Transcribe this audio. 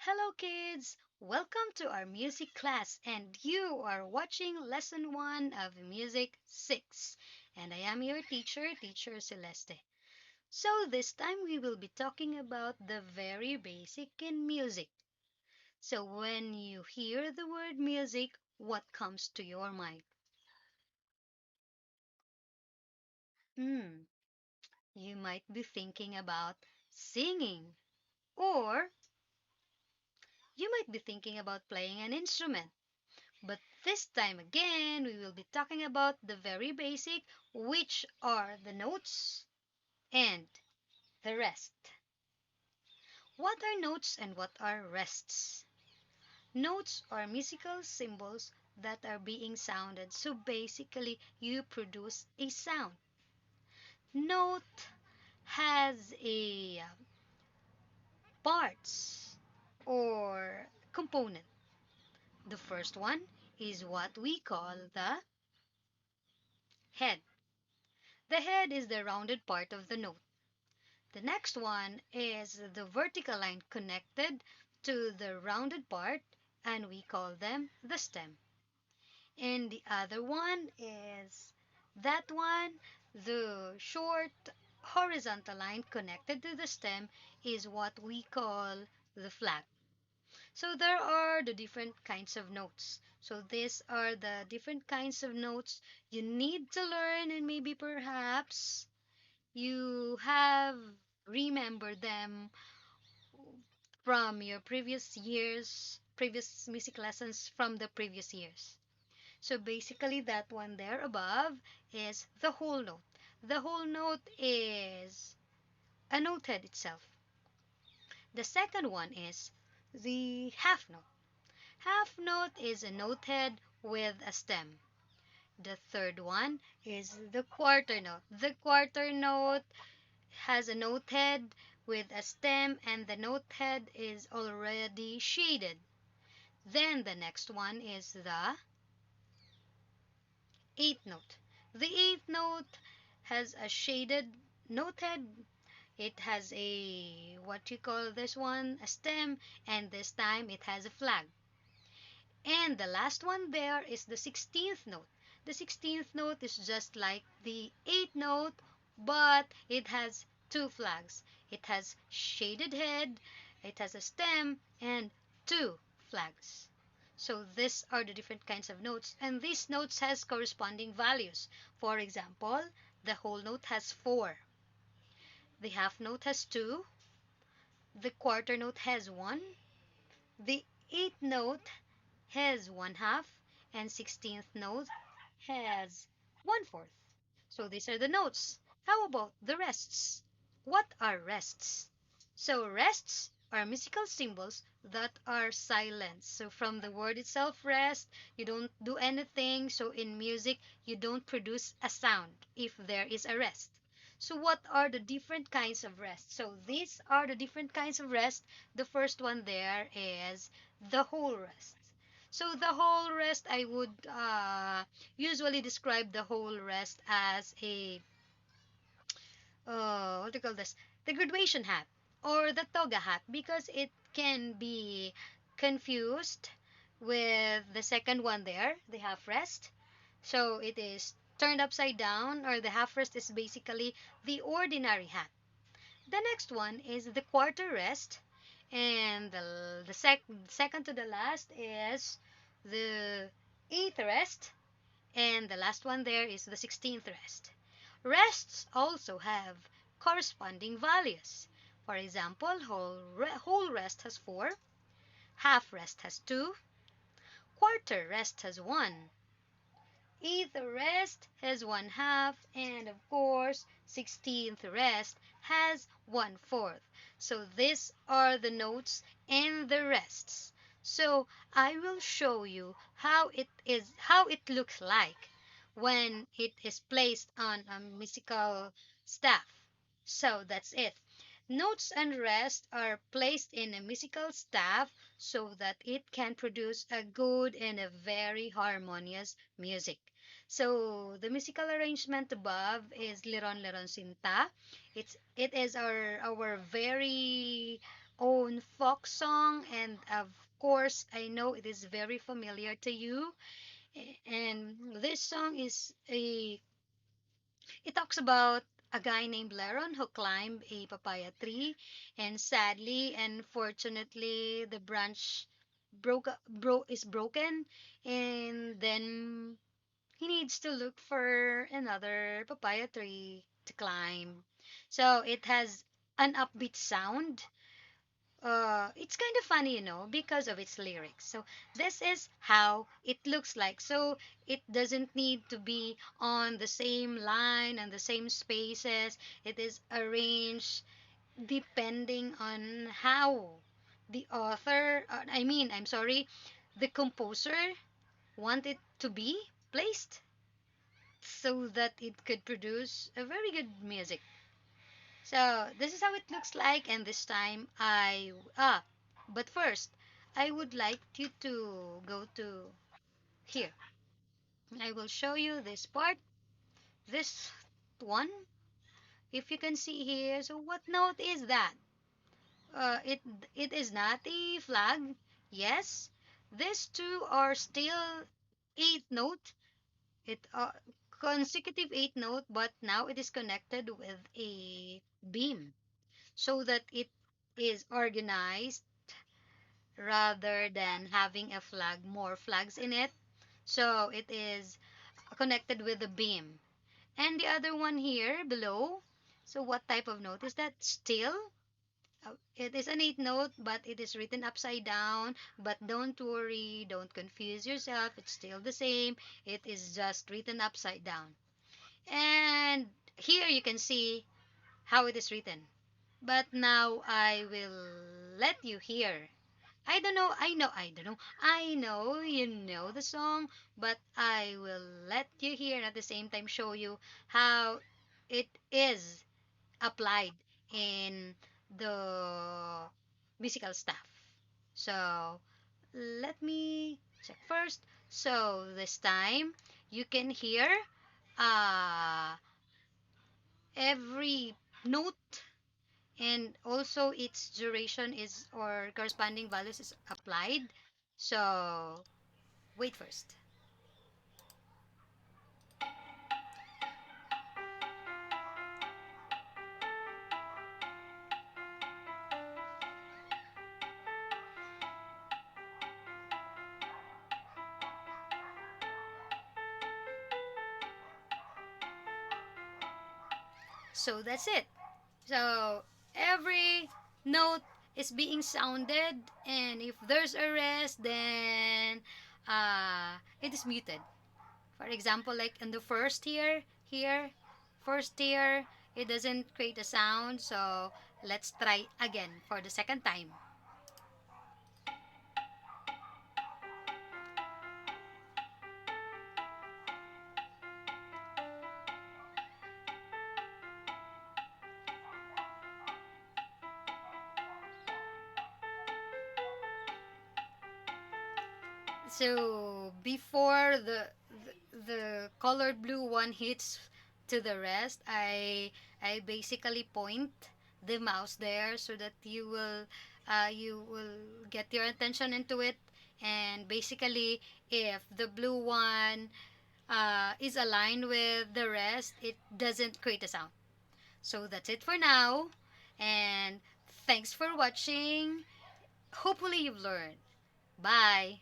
Hello, kids! Welcome to our music class, and you are watching lesson 1 of Music 6. And I am your teacher, Teacher Celeste. So, this time we will be talking about the very basic in music. So, when you hear the word music, what comes to your mind? Hmm, you might be thinking about singing, or you might be thinking about playing an instrument. But this time again, we will be talking about the very basic, which are the notes and the rest. What are notes and what are rests? Notes are musical symbols that are being sounded. So basically, you produce a sound. Note has a parts or component. The first one is what we call the head. The head is the rounded part of the note. The next one is the vertical line connected to the rounded part, and we call them the stem. And the other one is that one, the short horizontal line connected to the stem is what we call the flag. So there are the different kinds of notes. So these are the different kinds of notes you need to learn, and maybe perhaps you have remembered them from your previous music lessons from the previous years. So basically, that one there above is the whole note. The whole note is a note head itself. The second one is the half note. Half note is a note head with a stem. The third one is the quarter note. The quarter note has a note head with a stem, and the note head is already shaded. Then the next one is the eighth note. The eighth note has a shaded note head. It has a what you call this one a stem, and this time it has a flag. And the last one there is the 16th note. The 16th note is just like the 8th note, but it has two flags. It has shaded head, it has a stem, and two flags. So these are the different kinds of notes, and these notes has corresponding values. For example, the whole note has 4, the half note has 2, the quarter note has 1, the eighth note has one half, and 16th note has one fourth. So these are the notes. How about the rests? What are rests? So rests are musical symbols that are silent. So from the word itself, rest, you don't do anything. So in music, you don't produce a sound if there is a rest. So what are the different kinds of rest? So these are the different kinds of rest. The first one there is the whole rest. So the whole rest, I would usually describe the whole rest as a what do you call this? The graduation hat or the toga hat, because it can be confused with the second one there, the half rest. So it is turned upside down, or the half rest is basically the ordinary hat. The next one is the quarter rest, and second to the last is the eighth rest, and the last one there is the 16th rest. Rests also have corresponding values. For example, whole rest has 4, half rest has 2, quarter rest has 1, eighth rest has one half, and of course, 16th rest has one fourth. So these are the notes and the rests. So I will show you how it looks like when it is placed on a musical staff. So that's it. Notes and rest are placed in a musical staff so that it can produce a good and a very harmonious music. So the musical arrangement above is Liron Liron Sinta. It is our very own folk song, and of course, I know it is very familiar to you. And this song is a it talks about a guy named Leron who climbed a papaya tree, and sadly and fortunately, the branch is broken, and then he needs to look for another papaya tree to climb. So it has an upbeat sound. It's kind of funny, because of its lyrics. So this is how it looks like. So it doesn't need to be on the same line and the same spaces. It is arranged depending on how the author, I'm sorry, the composer want it to be placed so that it could produce a very good music. So this is how it looks like, and this time but first I would like you to go to here. I will show you this part, this one. If you can see here, so what note is that? It is not a flag. Yes, these two are still eighth note. It consecutive eighth note, but now it is connected with a beam so that it is organized rather than having a flag, more flags in it. So it is connected with the beam. And the other one here below. So what type of note is that? Still, it is an eighth note, but it is written upside down. But don't worry, don't confuse yourself. It's still the same. It is just written upside down. And here you can see how it is written. But now I will let you hear. I don't know. I know you know the song, but I will let you hear and at the same time show you how it is applied in the musical stuff. So let me check first. So this time you can hear uh, every note, and also its duration is or corresponding values is applied. So wait first. So that's it. So every note is being sounded, and if there's a rest, then it is muted. For example, like in the first here, first here, it doesn't create a sound. So let's try again for the second time. So before the colored blue one hits to the rest, I basically point the mouse there so that you will get your attention into it. And basically, if the blue one is aligned with the rest, it doesn't create a sound. So that's it for now, and thanks for watching. Hopefully you've learned. Bye.